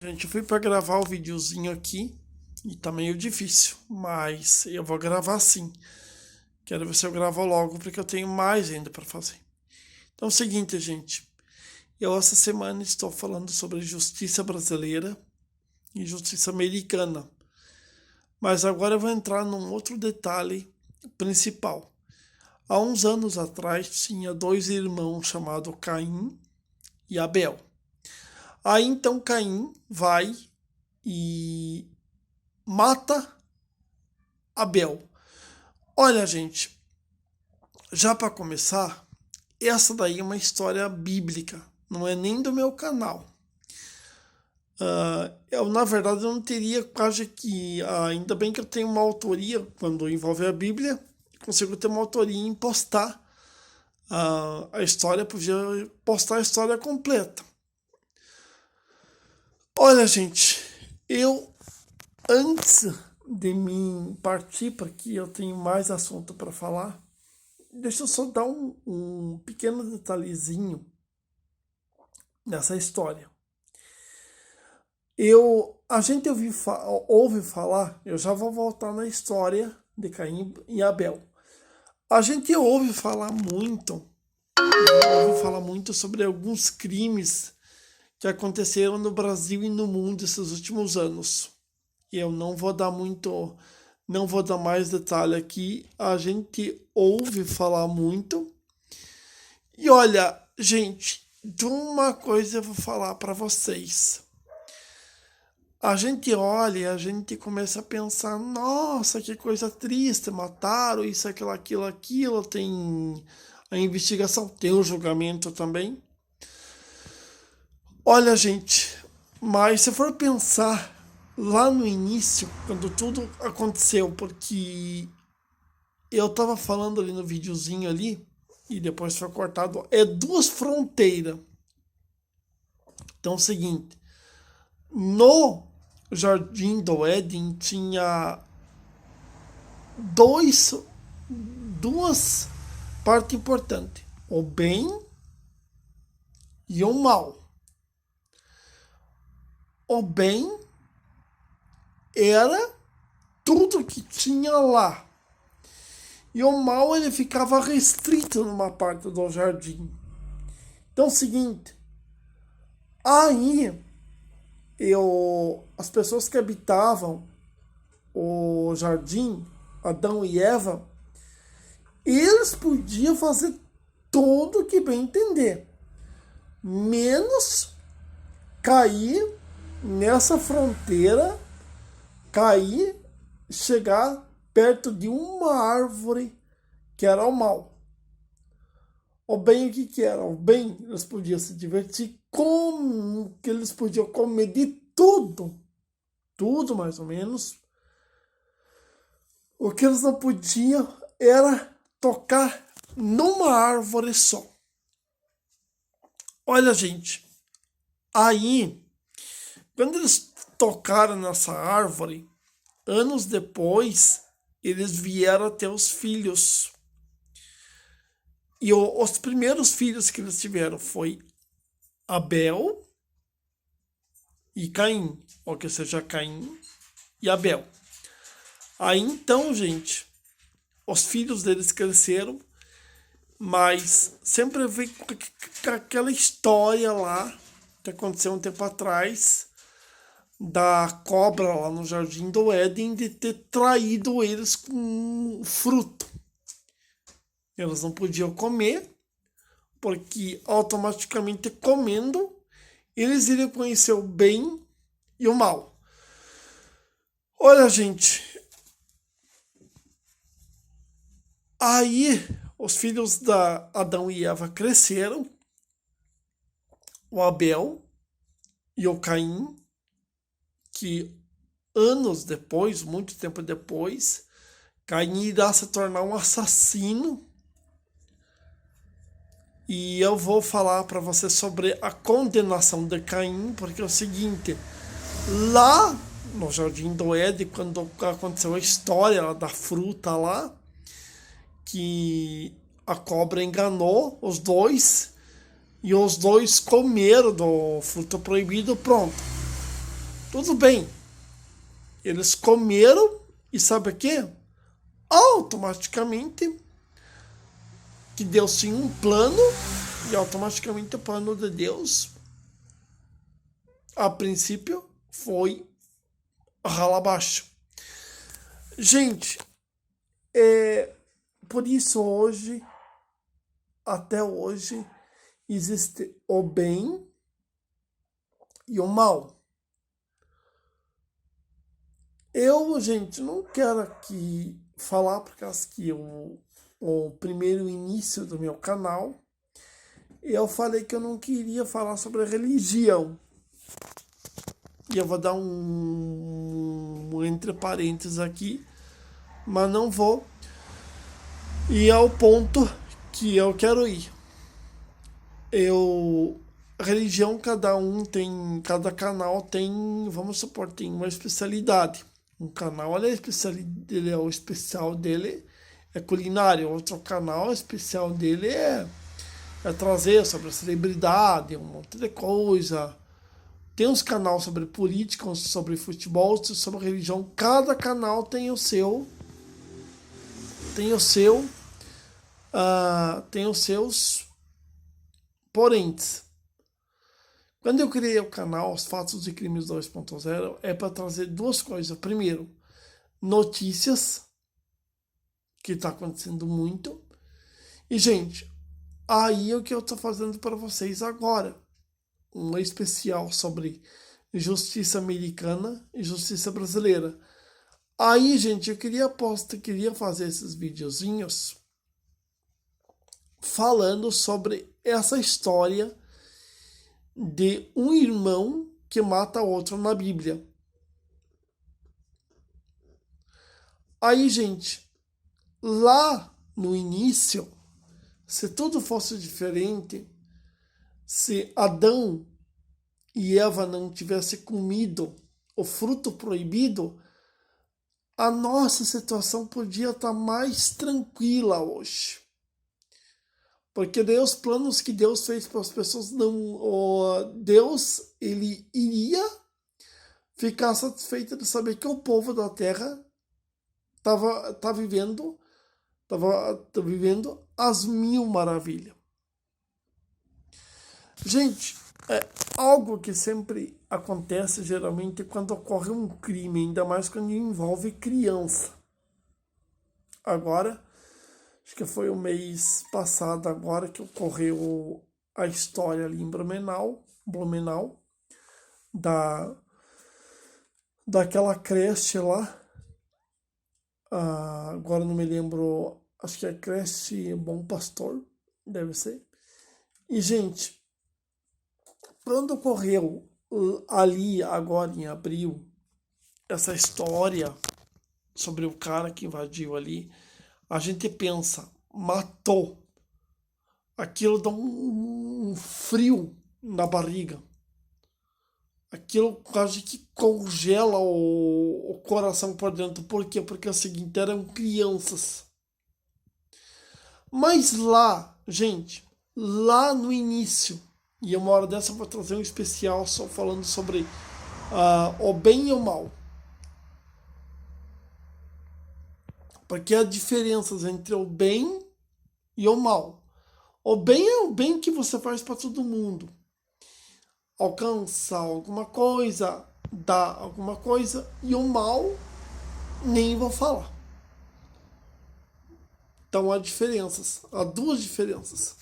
Gente, eu fui para gravar o videozinho aqui e tá meio difícil, mas eu vou gravar sim. Quero ver se eu gravo logo porque eu tenho mais ainda para fazer. Então é o seguinte, gente. Eu essa semana estou falando sobre justiça brasileira e justiça americana. Mas agora eu vou entrar num outro detalhe principal. Há uns anos atrás tinha dois irmãos chamados Caim e Abel. Aí então Caim vai e mata Abel. Olha, gente, já para começar, essa daí é uma história bíblica, não é nem do meu canal. Na verdade, eu não teria quase que. Ainda bem que eu tenho uma autoria, quando envolve a Bíblia, consigo ter uma autoria em postar a história, podia postar a história completa. Olha, gente, eu antes de mim partir para que eu tenho mais assunto para falar, deixa eu só dar um pequeno detalhezinho nessa história. A gente ouve falar, eu já vou voltar na história de Caim e Abel. A gente ouve falar muito sobre alguns crimes que aconteceram no Brasil e no mundo esses últimos anos. E eu não vou dar mais detalhe aqui. A gente ouve falar muito. E olha, gente, de uma coisa eu vou falar para vocês. A gente olha e a gente começa a pensar, nossa, que coisa triste, mataram isso, aquilo, tem a investigação, tem o julgamento também. Olha, gente, mas se for pensar lá no início, quando tudo aconteceu, porque eu tava falando ali no videozinho ali, e depois foi cortado, é duas fronteiras. Então é o seguinte, no Jardim do Éden tinha dois, duas partes importantes: o bem e o mal. O bem era tudo que tinha lá. E o mal ele ficava restrito numa parte do jardim. Então é o seguinte, aí as pessoas que habitavam o jardim, Adão e Eva, eles podiam fazer tudo que bem entender, menos cair nessa fronteira, cair, chegar perto de uma árvore que era o mal. O bem, o que que era? O bem, eles podiam se divertir, como que eles podiam comer de tudo, tudo mais ou menos. O que eles não podiam era tocar numa árvore só. Olha, gente, aí, quando eles tocaram nessa árvore, anos depois, eles vieram a ter os filhos. E os primeiros filhos que eles tiveram foi Abel e Caim, ou que seja, Caim e Abel. Aí então, gente, os filhos deles cresceram, mas sempre veio com aquela história lá que aconteceu um tempo atrás da cobra lá no Jardim do Éden de ter traído eles com um fruto. Eles não podiam comer, porque automaticamente comendo, eles iriam conhecer o bem e o mal. Olha, gente, aí os filhos da Adão e Eva cresceram, o Abel e o Caim, que anos depois, muito tempo depois, Caim irá se tornar um assassino. E eu vou falar para você sobre a condenação de Caim, porque é o seguinte, lá no Jardim do Éden, quando aconteceu a história lá da fruta lá, que a cobra enganou os dois e os dois comeram do fruto proibido, pronto. Tudo bem. Eles comeram e sabe o quê? Automaticamente que Deus tinha um plano e automaticamente o plano de Deus, a princípio, foi rala abaixo. Gente, por isso hoje, até hoje, existe o bem e o mal. Eu, gente, não quero aqui falar por causa que o primeiro início do meu canal, eu falei que eu não queria falar sobre a religião. E eu vou dar um entre parênteses aqui, mas não vou. E é o ponto que eu quero ir. Religião, cada canal tem, vamos supor, tem uma especialidade. Um canal, o especial dele é culinário, outro canal, o especial dele é trazer sobre a celebridade, um monte de coisa. Tem uns canais sobre política, sobre futebol, sobre religião. Cada canal tem o seu, tem os seus porentes. Quando eu criei o canal Os Fatos e Crimes 2.0, é para trazer duas coisas. Primeiro, notícias, que está acontecendo muito. E, gente, aí é o que eu estou fazendo para vocês agora. Um especial sobre justiça americana e justiça brasileira. Aí, gente, eu queria fazer esses videozinhos falando sobre essa história de um irmão que mata outro na Bíblia. Aí, gente, lá no início, se tudo fosse diferente, se Adão e Eva não tivessem comido o fruto proibido, a nossa situação podia estar mais tranquila hoje. Porque daí os planos que Deus fez para as pessoas Deus, ele iria ficar satisfeito de saber que o povo da terra tá vivendo as mil maravilhas. Gente, é algo que sempre acontece geralmente quando ocorre um crime, ainda mais quando envolve criança. Agora, acho que foi o mês passado agora que ocorreu a história ali em Blumenau, daquela creche lá. Agora não me lembro, acho que é creche Bom Pastor, deve ser. E, gente, quando ocorreu ali agora em abril, essa história sobre o cara que invadiu ali, a gente pensa, matou. Aquilo dá um frio na barriga. Aquilo quase que congela o coração por dentro. Por quê? Porque é o seguinte, eram crianças. Mas lá, gente, lá no início, e uma hora dessa eu vou trazer um especial só falando sobre o bem e o mal. Porque há diferenças entre o bem e o mal. O bem é o bem que você faz para todo mundo. Alcançar alguma coisa, dar alguma coisa, e o mal nem vou falar. Então há diferenças, há duas diferenças.